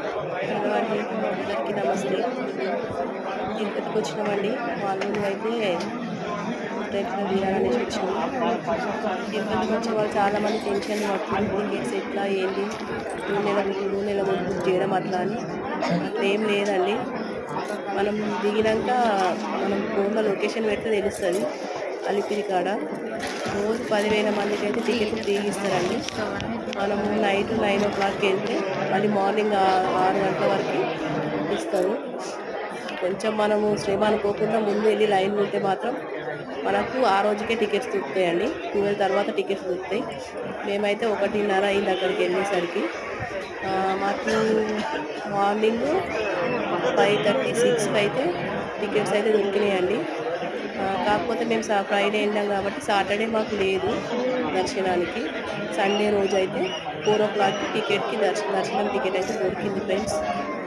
Hello అండి, అందరికీ నమస్తే. తిరుపతికి వచ్చినామండి. మార్నింగ్ అయితే దర్శనం తీయాలనేసి వచ్చినాము. తిరుపతికి వచ్చే వాళ్ళు చాలామంది టెన్షన్ పడుతుంది, టికెట్స్ ఎట్లా ఏంటి, 2 నెలల ముందు బుక్ చేయడం అట్లా అని. అట్లా ఏం లేదండి. మనం దిగినాక మనం ఫోన్లో లొకేషన్ పెడితే తెలుస్తుంది. అలిపిరి కాడ రోజు 10,000 మందికి అయితే టికెట్ ఫ్రీగా ఇస్తారండి. మనము నైట్ 9 o'clockకి వెళ్తే మళ్ళీ మార్నింగ్ 6 గంటల వరకు ఇస్తారు. కొంచెం మనము శ్రమ అనుకోకుండా ముందు వెళ్ళి లైన్ ఉంటే మాత్రం మనకు ఆ రోజుకే టికెట్స్ దొరుకుతాయండి. 12 తర్వాత టికెట్స్ దొరుకుతాయి. మేమైతే 1:30 అయింది అక్కడికి వెళ్ళేసరికి. మాకు మార్నింగ్ 5:30, 6కి అయితే టికెట్స్ అయితే దొరికినాయండి. కాకపోతే మేము ఫ్రైడే వెళ్ళాం కాబట్టి సాటర్డే మాకు లేదు దర్శనానికి. సండే రోజు అయితే 4 o'clockకి దర్శనం టికెట్ అయితే దొరికింది ఫ్రెండ్స్.